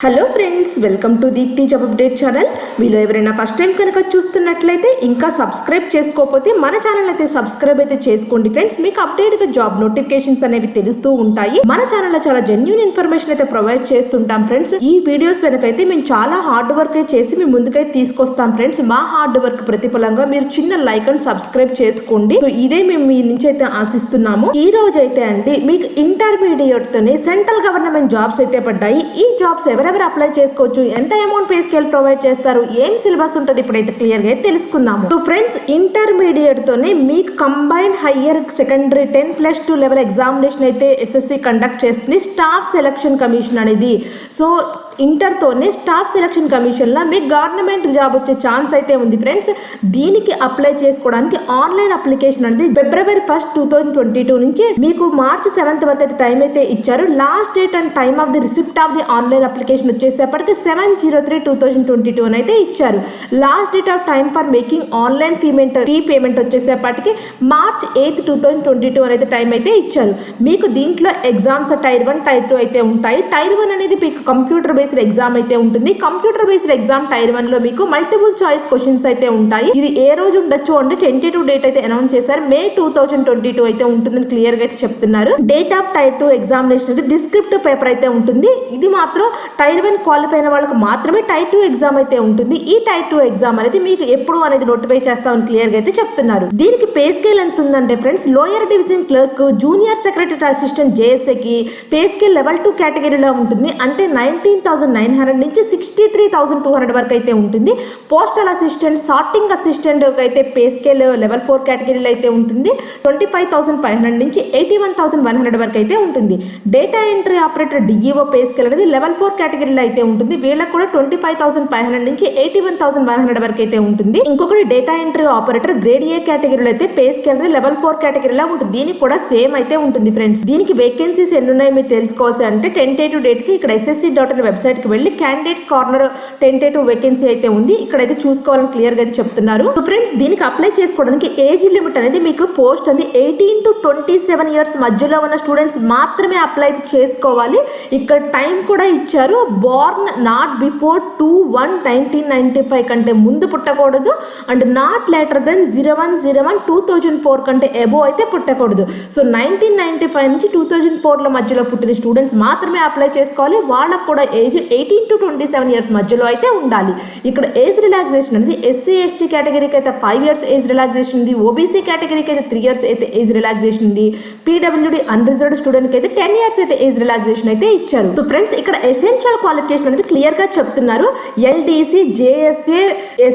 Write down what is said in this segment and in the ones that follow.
Hello friends, welcome to Deepthi job update channel. మీలో ఎవరైనా first time కనుక చూస్తున్నట్లయితే ఇంకా సబ్స్క్రైబ్ చేసుకోకపోతే మన ఛానల్ అయితే సబ్స్క్రైబ్ అయితే చేసుకోండి ఫ్రెండ్స్. మీకు అప్డేట్గా జాబ్ నోటిఫికేషన్స్ అనేవి తెలుస్తూ ఉంటాయి. మన ఛానల్లో చాలా జెన్యూన్ ఇన్ఫర్మేషన్ అయితే ప్రొవైడ్ చేస్తుంటాం ఫ్రెండ్స్. ఈ వీడియోస్ వెనకైతే మేము చాలా హార్డ్ వర్క్ చేసి మీ ముందుకైతే తీసుకొస్తాం ఫ్రెండ్స్. మా హార్డ్ వర్క్ ప్రతిఫలంగా మీరు చిన్న లైక్ అండ్ సబ్స్క్రైబ్ చేసుకోండి. సో ఇదే మేము మీ నుంచి అయితే ఆశిస్తున్నాము. ఈ రోజు అయితే అండి మీకు ఇంటర్మీడియట్ తోనే సెంట్రల్ గవర్నమెంట్ జాబ్స్ అయితే పడ్డాయి. ఈ జాబ్స్ ఎవరెవరు అప్లై చేసుకోవచ్చు, ఎంత అమౌంట్ పే స్కేల్ ప్రొవైడ్ చేస్తారు, ఏం సిలబస్ ఉంటుంది, ఇప్పుడైతే క్లియర్ గా తెలుసుకుందాము. సో ఫ్రెండ్స్, ఇంటర్మీడియట్ తోనే మీకు combined higher secondary 10+2 level examination అయితే ఎస్ఎస్సి కండక్ట్ చేస్తుంది స్టాఫ్ సెలక్షన్ కమిషన్ అనేది. సో ఇంటర్ తోనే స్టాఫ్ సెలక్షన్ కమిషన్ లో మీకు గవర్నమెంట్ జాబ్ వచ్చే ఛాన్స్ అయితే ఉంది ఫ్రెండ్స్. దీనికి అప్లై చేసుకోవడానికి ఆన్లైన్ అప్లికేషన్ అనేది February 1, 2022 నుంచి మీకు March 7 వరకు అయితే టైం అయితే ఇచ్చారు. Last date and time of the receipt of the online application వచ్చేసేపటికి 7/03/2022 అని అయితే ఇచ్చారు. Last date of time for making online fee payment వచ్చేసేపటికి March 8, 2022 అని అయితే టైం అయితే ఇచ్చారు. మీకు దీంట్లో ఎగ్జామ్స్ టైర్ 1, టైర్ 2 అయితే ఉంటాయి. టైర్ 1 అనేది మీకు కంప్యూటర్ బేస్డ్ ఎగ్జామ్ అయితే ఉంటుంది. కంప్యూటర్ బేస్డ్ ఎగ్జామ్ టైర్ 1 లో మీకు మల్టిపుల్ చాయిస్ క్వశ్చన్స్ అయితే ఉంటాయి. ఇది ఏ రోజు ఉండొచ్చు అంటే టెంటేటివ్ డేట్ అయితే అనౌన్స్ చేశారు. May 2022 అయితే ఉంటుందని క్లియర్ గా అయితే చెప్తున్నారు. డేట్ ఆఫ్ టైర్ 2 ఎగ్జామినేషన్ అయితే డిస్క్రిప్టివ్ పేపర్ అయితే ఉంటుంది. ఇది మాత్రం టైర్ 1 క్వాలిఫై అయిన వాళ్ళకి మాత్రమే టైర్ 2 ఎగ్జామ్ అయితే ఉంటుంది. ఈ టైర్ 2 ఎగ్జామ్ అనేది మీకు ఎప్పుడు అనేది నోటిఫై చేస్తామని క్లియర్ గా అయితే చెప్తున్నారు. దీనికి పే స్కేల్ ఎంత ఉందంటే friends, lower division clerk, junior secretary assistant JSA pay scale level 2 కేటగిరీలో ఉంటుంది. అంటే 19,900 నుంచి 63,200 వరకు అయితే ఉంటుంది. పోస్టల్ అసిస్టెంట్, సార్టింగ్ అసిస్టెంట్ అయితే పే స్కేల్ లెవెల్ 4 కేటగిరీలో అయితే ఉంటుంది. 25,500 నుంచి 81,100 వరకు అయితే ఉంటుంది. Data entry operator DEO pay scale అనేది లెవెల్ 4 కేటగిరీలో అయితే ఉంటుంది. వీళ్ళకి కూడా 25,500 నుంచి 81,100 వరకు అయితే ఉంటుంది. ఇంకొకటి data entry operator grade A కేటగిరీలో అయితే పే స్కేల్ అనేది లెవెల్ 4 కేటగిరీలో ఉంటుంది. దీనికి కూడా సేమ్ అయితే ఉంటుంది ఫ్రెండ్స్. దీనికి వేకెన్సీస్ ఎన్ని ఉన్నాయో మీరు తెలుసుకోవచ్చు అంటే టెంటేటివ్ డేట్ కి ఇక్కడ SSC.in వెబ్సైట్ కి వెళ్ళి క్యాండిడేట్స్ కార్నర్ టెంటేటివ్ వేకెన్సీ అయితే ఉంది. ఇక్కడైతే చూసుకోవాలని క్లియర్ గా చెప్తున్నారు. సో ఫ్రెండ్స్, దీనికి అప్లై చేసుకోవడానికి ఏజ్ లిమిట్ అనేది మీకు పోస్ట్ అనేది 18 to 27 ఇయర్స్ మధ్యలో ఉన్న స్టూడెంట్స్ మాత్రమే అప్లై చేసుకోవాలి. ఇక్కడ టైం కూడా ఇచ్చారు. బోర్న్ నాట్ బిఫోర్ 2/1/1995 కంటే ముందు పుట్టకూడదు అండ్ నాట్ లేటర్ దెన్ 01/01/2004 కంటే ఎబో అయితే పుట్టకూడదు. సో 1995 నుంచి 2004 మధ్యలో పుట్టిన స్టూడెంట్స్ మాత్రమే అప్లై చేసుకోవాలి. వాళ్ళకు కూడా ఏజ్ 18 to 27 ఇయర్స్ మధ్యలో అయితే ఉండాలి. ఇక్కడ ఏజ్ రిలాక్సేషన్ అనేది SC/ST కేటగిరీకి అయితే 5 ఇయర్స్ ఏజ్ రిలాక్సేషన్ ఉంది. OBC కేటగిరీకి అయితే 3 ఇయర్స్ అయితే ఏజ్ రిలాక్సేషన్ ఉంది. PWD అన్రిజర్వ్డ్ స్టూడెంట్ కి అయితే 10 ఇయర్స్ అయితే ఏజ్ రిలాక్సేషన్ అయితే ఇచ్చారు. సో ఫ్రెండ్స్, ఇక్కడ ఎసెన్షియల్ క్వాలిఫికేషన్ అనేది క్లియర్ గా చెప్తున్నారు. LDC, JSA,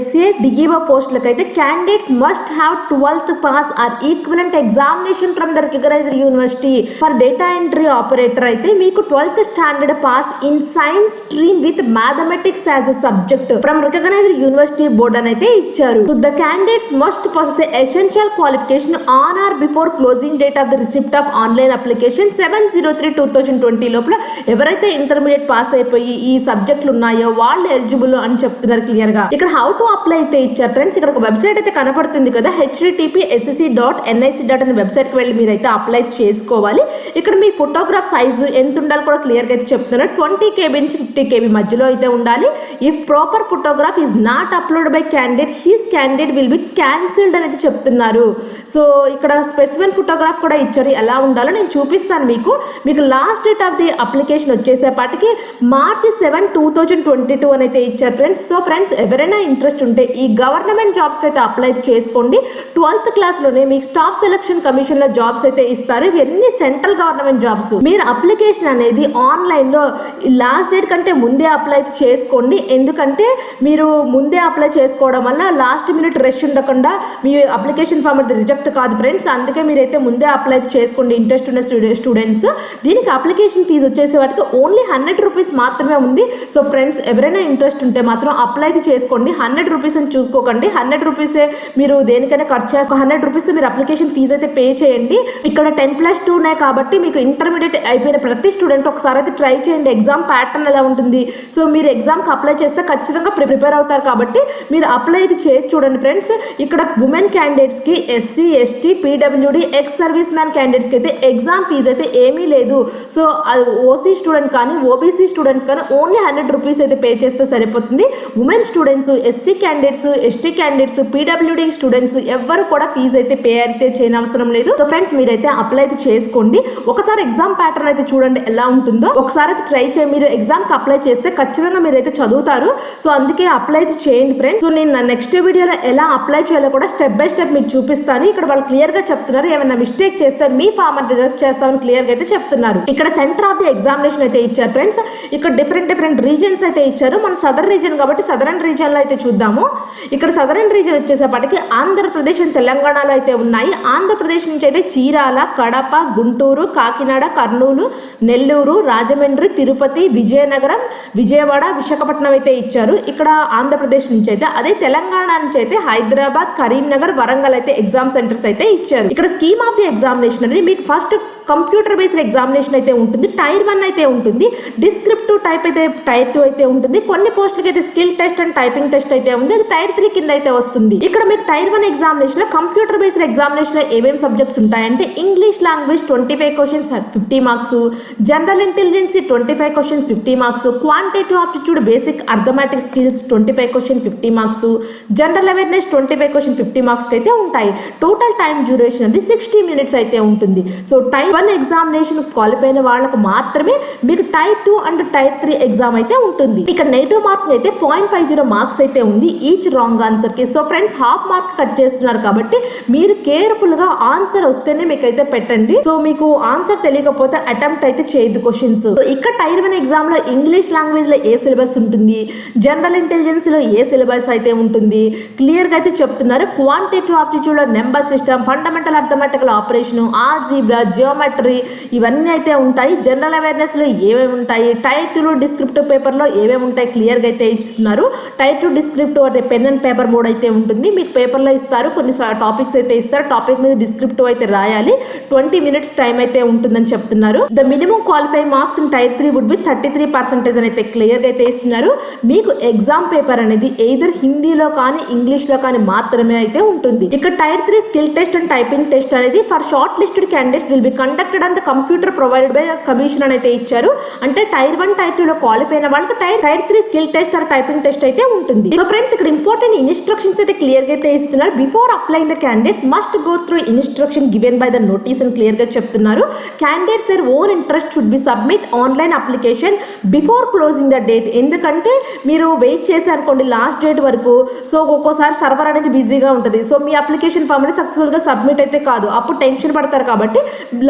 SA, DEO పోస్టులకు అయితే candidates must have 12th pass or equivalent examination from the recognised university. For data entry operator అయితే మీకు 12th standard pass in science stream with mathematics as a subject from recognised university board అని అయితే ఇచ్చారు. So the candidates must possess essential qualification on or before closing date of the receipt of online application 7/03/2020 లోపల ఎవరైతే intermediate pass అయిపోయి ఈ సబ్జెక్టులు ఉన్నాయో వాళ్ళు ఎలిజిబుల్ అని చెప్తున్నారు క్లియర్ గా. ఇక్కడ హౌ టు అప్లై అయితే ఇచ్చారు ఫ్రెండ్స్. ఇక్కడ ఒక వెబ్సైట్ అయితే కనపడుతుంది కదా, http://ssc.nic.in వెబ్సైట్ కి వెళ్ళి మీరైతే అప్లై చేసుకోవాలి. ఇక్కడ మీ ఫోటోగ్రాఫ్ సైజు ఎంత ఉండాలి కూడా క్లియర్ గా అయితే చెప్తున్నారు. 20 KB నుంచి 50 KB మధ్యలో అయితే ఉండాలి. If proper photograph is not upload by candidate, his candidate will be cancelled అనేది చెప్తున్నారు. సో ఇక్కడ స్పెసిఫిక్ ఫోటోగ్రాఫ్ కూడా ఇచ్చారు. ఎలా ఉండాలో నేను చూపిస్తాను మీకు. Last date of the application వచ్చేసేపటికి March 7, 2022 అని అయితే ఇచ్చారు ఫ్రెండ్స్. సో ఫ్రెండ్స్, ఎవరైనా ఇంట్రెస్ట్ ఉంటే ఈ గవర్నమెంట్ జాబ్స్ అయితే అప్లై చేసుకోండి. 12th క్లాస్ లోనే మీకు స్టాఫ్ సెలక్షన్ కమిషన్ లో జాబ్స్ అయితే ఇస్తారు. ఇవన్నీ సెంట్రల్ గవర్నమెంట్ జాబ్స్. మీరు అప్లికేషన్ అనేది ఆన్లైన్ లో లాస్ట్ డేట్ కంటే ముందే అప్లై చేసుకోండి. ఎందుకంటే మీరు ముందే అప్లై చేసుకోవడం వల్ల లాస్ట్ మినిట్ రష్ ఉండకుండా మీ అప్లికేషన్ ఫామ్ అయితే రిజెక్ట్ కాదు ఫ్రెండ్స్. అందుకే మీరైతే ముందే అప్లై చేసుకోండి ఇంట్రెస్ట్ ఉన్న స్టూడెంట్స్. దీనికి అప్లికేషన్ ఫీజు వచ్చేసే వాటికి ఓన్లీ 100 రూపీస్ మాత్రమే ఉంది. సో ఫ్రెండ్స్, ఎవరైనా ఇంట్రెస్ట్ ఉంటే మాత్రం అప్లై చేసుకోండి. 100 రూపీస్ అని చూసుకోకండి. 100 రూపీసే మీరు దేనికైనా ఖర్చు చేస్తే 100 రూపీస్ మీరు అప్లికేషన్ ఫీజు అయితే పే చేయండి. ఇక్కడ 10+2 కాబట్టి మీకు ఇంటర్మీడియట్ అయిపోయిన ప్రతి స్టూడెంట్ ఒకసారి అయితే ట్రై చేయండి. ఎగ్జామ్ ప్యాటర్న్ ఎలా ఉంటుంది. సో మీరు ఎగ్జామ్కి అప్లై చేస్తే ఖచ్చితంగా ప్రిపేర్ అవుతారు కాబట్టి మీరు అప్లై అయితే చేసి చూడండి ఫ్రెండ్స్. ఇక్కడ ఉమెన్ క్యాండిడేట్స్కి, SC, ST, PWD, ex service man క్యాండిడేట్స్కి అయితే ఎగ్జామ్ ఫీజు అయితే ఏమీ లేదు. సో ఓసీ స్టూడెంట్ కానీ ఓబీసీ స్టూడెంట్స్ కానీ ఓన్లీ 100 రూపీస్ అయితే పే చేస్తే సరిపోతుంది. Women students, SC candidates, ST candidates, PWD students ఎవ్వరు కూడా ఫీజు అయితే పే అయితే చేయనవసరం లేదు. సో ఫ్రెండ్స్ మీరైతే అప్లై అయితే చేసుకోండి. ఒకసారి ఎగ్జామ్ ప్యాటర్న్ అయితే చూడండి ఎలా ఉంటుందో. ఒకసారి అయితే ట్రై చేయండి. మీరు ఎగ్జామ్కి అప్లై చేస్తే ఖచ్చితంగా మీరైతే చదువుతారు. సో అందుకే అప్లై అయితే చేయండి ఫ్రెండ్స్. సో నేను నెక్స్ట్ వీడియోలో ఎలా అప్లై చేయాలో కూడా స్టెప్ బై స్టెప్ మీకు చూపిస్తాను. ఇక్కడ వాళ్ళు క్లియర్గా చెప్తున్నారు, ఏమైనా మిస్టేక్ చేస్తే మీ ఫామ్ అంటే రిజెక్ట్ చేస్తామని క్లియర్గా అయితే చెప్తున్నారు. ఇక్కడ సెంటర్ ఆఫ్ ది ఎగ్జామినేషన్ అయితే ఇచ్చారు ఫ్రెండ్స్. ఇక్కడ డిఫరెంట్ రీజన్స్ అయితే ఇచ్చారు. మన సదరన్ రీజన్ కాబట్టి సదరన్ రీజన్లో అయితే చూద్దాము. ఇక్కడ సదరన్ రీజన్ వచ్చేసేపటికి ఆంధ్రప్రదేశ్ అండ్ తెలంగాణలో అయితే ఉన్నాయి. ఆంధ్రప్రదేశ్ నుంచి అయితే చీరాల, కడప, గుంటూరు, కాకినాడ, కర్నూలు, నెల్లూరు, రాజమండ్రి, తిరుపతి, విజయనగరం, విజయవాడ, విశాఖపట్నం అయితే ఇచ్చారు ఇక్కడ ఆంధ్రప్రదేశ్ నుంచి అయితే. అదే తెలంగాణ నుంచి అయితే హైదరాబాద్, కరీంనగర్, వరంగల్ అయితే ఎగ్జామ్ సెంటర్స్ అయితే ఇచ్చారు. ఇక్కడ స్కీమ్ ఆఫ్ ది ఎగ్జామినేషన్ అనేది మీకు ఫస్ట్ కంప్యూటర్ బేస్డ్ ఎగ్జామినేషన్ అయితే ఉంటుంది. టైర్ 1 అయితే ఉంటుంది. డిస్క్రిప్టివ్ టైప్ అయితే టైర్ 2 అయితే ఉంటుంది. కొన్ని పోస్టులకి అయితే skill test and typing test అయితే ఉంది. అది టైర్ 3 కింద అయితే వస్తుంది. ఇక్కడ మీకు టైర్ 1 ఎగ్జామినేషన్ లో కంప్యూటర్ బేస్డ్ ఎగ్జామినేషన్ లో ఏమేమి సబ్జెక్ట్స్ ఉంటాయంటే English language 25 questions 50 marks, general intelligence 25 questions 50 marks, quantitative aptitude basic arithmetic skills 25 question 50 marks, general awareness 25 question 50 marks అయితే ఉంటాయి. టోటల్ టైం డ్యూరేషన్ అనేది 60 మినిట్స్ అయితే ఉంటుంది. సో టైర్ 1 ఎగ్జామినేషన్ క్వాలిఫై అయిన వాళ్ళకు మాత్రమే మీకు టైర్ 2 అండ్ టైర్ 3 ఎగ్జామ్ అయితే ఉంటుంది. ఇక్కడ నెగిటివ్ మార్కింగ్ అయితే 0.50 మార్క్స్ అయితే ఉంది ఈచ్ రాంగ్ ఆన్సర్ కి. So friends half mark cut చేస్తున్నారు కాబట్టి మీరు కేర్ఫుల్ గా ఆన్సర్ వస్తేనే మీకు అయితే పెట్టండి. సో మీకు ఆన్సర్ తెలియకపోతే అటెంప్ట్ అయితే చేయదు క్వశ్చన్స్. ఇక్కడ టైర్ 1 ఎగ్జామ్ లో ఇంగ్లీష్ లాంగ్వేజ్ లో ఏ సిలబస్ ఉంటుంది, జనరల్ ఇంటెలిజెన్స్ లో ఏ సిలబస్ అయితే ఉంటుంది క్లియర్ గా అయితే చెప్తున్నారు. క్వాంటిటేటివ్ ఆప్టిట్యూడ్ లో number system, fundamental arithmetical operation, algebra, geometry ఇవన్నీ అయితే ఉంటాయి. జనరల్ అవేర్నెస్ లో ఏమేమి ఉంటాయి, టైర్ 2 డిస్క్రిప్టివ్ పేపర్ లో ఏమేమి ఉంటాయి క్లియర్ గా అయితే ఇస్తున్నారు. టైర్ 2 డిస్క్రిప్టివ్ అంటే పెన్ అండ్ పేపర్ మోడ్ అయితే ఉంటుంది. మీకు పేపర్ లో ఇస్తారు, కొన్ని టాపిక్స్ అయితే ఇస్తారు. టాపిక్ మీద డిస్క్రిప్టివ్ అయితే రాయాలి. 20 మినిట్స్ టైం అయితే ఉంటుందని చెప్తున్నారు. The minimum qualify marks in tier 3 would be 33% అని అయితే క్లియర్ గా అయితే ఇస్తున్నారు. మీకు ఎగ్జామ్ పేపర్ అనేది ఎయిదర్ హిందీలో కానీ ఇంగ్లీష్ లో కానీ మాత్రమే అయితే ఉంటుంది. ఇక్కడ tier 3 skill test and typing test అనేది for shortlisted candidates will be conducted on the computer provided by commission అని అయితే ఇచ్చారు. అంటే టైర్ 1 టైర్ 2 లో క్వాలిఫై అయిన వాళ్ళకి tier 3 skill test or typing test అయితే ఉంటుంది. సో ఫ్రెండ్స్ ఇక్కడ ఇంపార్టెంట్ ఇన్స్ట్రక్షన్స్ అయితే క్లియర్ గా అయితే ఇస్తున్నారు. Before applying the candidates must go through instruction given by the notice అని క్లియర్ గా చెప్తున్నారు. Candidates their own interest should be submit online application before closing the date. ఎందుకంటే మీరు వెయిట్ చేసి అనుకోండి లాస్ట్ డేట్ వరకు, సో ఒక్కోసారి సర్వర్ అనేది బిజీగా ఉంటుంది. సో మీ అప్లికేషన్ ఫామ్ అనేది సక్సెస్ఫుల్ గా సబ్మిట్ అయితే కాదు, అప్పుడు టెన్షన్ పడతారు. కాబట్టి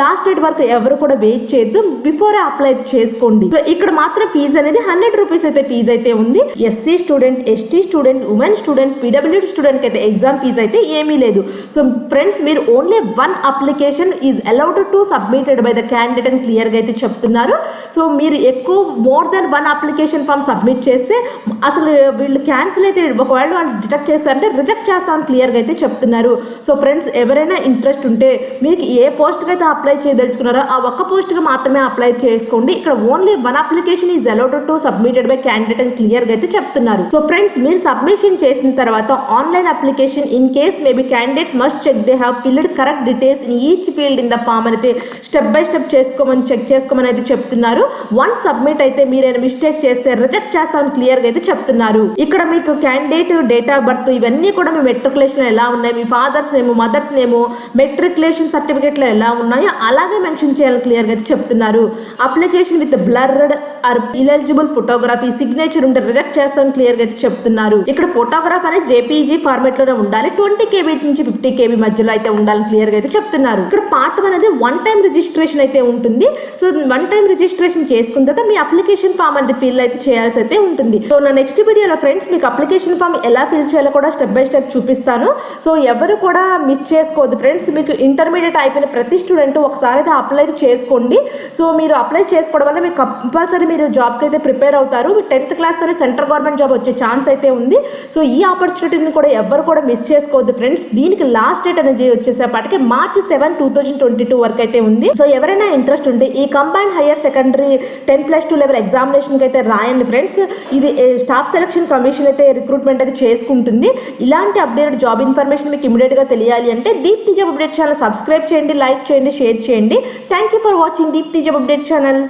లాస్ట్ డేట్ వరకు ఎవరు కూడా వెయిట్ చేయొద్దు, బిఫోర్ అప్లై చేసుకోండి. సో ఇక్కడ మాత్రం ఫీజు అనేది 100 రూపీస్ అయితే ఫీజు అయితే ఉంది. SC student, ST students, women students, PWD student అయితే ఎగ్జామ్ ఫీజు అయితే ఏమీ లేదు. సో ఫ్రెండ్స్ మీరు only 1 application is allowed to submitted by the candidate అని క్లియర్ గా అయితే చెప్తున్నారు. సో మీరు ఎక్కువ more than 1 application form submit చేస్తే అసలు వీళ్ళు క్యాన్సిల్ అయితే ఒకవేళ వాళ్ళు డిటెక్ట్ చేస్తారంటే రిజెక్ట్ చేస్తామని క్లియర్ గా అయితే చెప్తున్నారు. సో ఫ్రెండ్స్ ఎవరైనా ఇంట్రెస్ట్ ఉంటే మీకు ఏ పోస్ట్కి అయితే అప్లై చేయదలుచుకున్నారో ఆ ఒక్క పోస్ట్కి మాత్రమే అప్లై చేసుకోండి. ఇక్కడ only 1 application is allowed to submitted by candidate అని క్లియర్ గా అయితే చెప్తున్నారు. సో ఫ్రెండ్స్ మీరు సబ్మిషన్ చేసిన తర్వాత online application in case maybe candidates must check they have filled correct details in each field in the form అయితే step by step check చేసుకోమని అయితే చెప్తున్నారు. వన్స్ సబ్మిట్ అయితే మీరైనా మిస్టేక్ చేస్తే రిజెక్ట్ చేస్తామని క్లియర్ గా అయితే చెప్తున్నారు. ఇక్కడ మీకు క్యాండిడేట్ డేట్ ఆఫ్ బర్త్ ఇవన్నీ కూడా మీ మెట్రికులేషన్ ఎలా ఉన్నాయి, మీ father's name, mother's name, matriculation certificate లో ఎలా ఉన్నాయో అలాగే మెన్షన్ చేయాలని క్లియర్ గా అయితే చెప్తున్నారు. Application with blurred or illegible photography signature ఉంటే రిజెక్ట్ చేస్తామని క్లియర్ గా అయితే చెప్తున్నారు. ఇక్కడ ఫోటోగ్రాఫ్ అనేది జేపీజీ ఫార్మాట్ లోనే ఉండాలి. 20 KB నుంచి 50 KB మధ్యలో అయితే ఉండాలని క్లియర్ గా అయితే చెప్తున్నారు. ఇక్కడ పార్ట్ 1 అనేది 1 టైం రిజిస్ట్రేషన్ అయితే ఉంటుంది. సో 1 టైం రిజిస్ట్రేషన్ చేసుకున్న తర్వాత మీ అప్లికేషన్ ఫామ్ అనేది ఫిల్ అయితే చేయాల్సి అయితే ఉంటుంది. సో నా నెక్స్ట్ వీడియోలో ఫ్రెండ్స్ మీకు అప్లికేషన్ ఫామ్ ఎలా ఫిల్ చేయాలో కూడా స్టెప్ బై స్టెప్ చూపిస్తాను. సో ఎవరు కూడా మిస్ చేసుకోవద్దు ఫ్రెండ్స్. మీకు ఇంటర్మీడియట్ అయిపోయిన ప్రతి స్టూడెంట్ ఒకసారి అయితే అప్లై చేసుకోండి. సో మీరు అప్లై చేసుకోవడం వల్ల మీకు కంపల్సరీ మీరు జాబ్కి అయితే ప్రిపేర్ అవుతారు. మీ 10th క్లాస్ తోనే సెంట్రల్ గవర్నమెంట్ జాబ్ వచ్చే ఛాన్స్ అయితే ఉంది. సో ఈ ఆపర్చునిటీని కూడా ఎవరు కూడా మిస్ చేసుకోవద్దు ఫ్రెండ్స్. దీనికి లాస్ట్ డేట్ అనేది వచ్చేసేపటికి March 7, 2022 వరకు అయితే ఉంది. సో ఎవరైనా ఇంట్రెస్ట్ ఉంటే ఈ combined higher secondary 10+2 level level ఎగ్జామినేషన్కి అయితే రాయండి ఫ్రెండ్స్. ఇది స్టాఫ్ సెలక్షన్ కమిషన్ అయితే రిక్రూట్మెంట్ అయితే చేసుకుంటుంది. ఇలాంటి అప్డేటెడ్ జాబ్ ఇన్ఫర్మేషన్ మీకు ఇమీడియట్గా తెలియాలి అంటే Deepthi job update channel subscribe చేయండి, లైక్ చేయండి, షేర్ చేయండి. Thank you for watching Deepthi job update channel.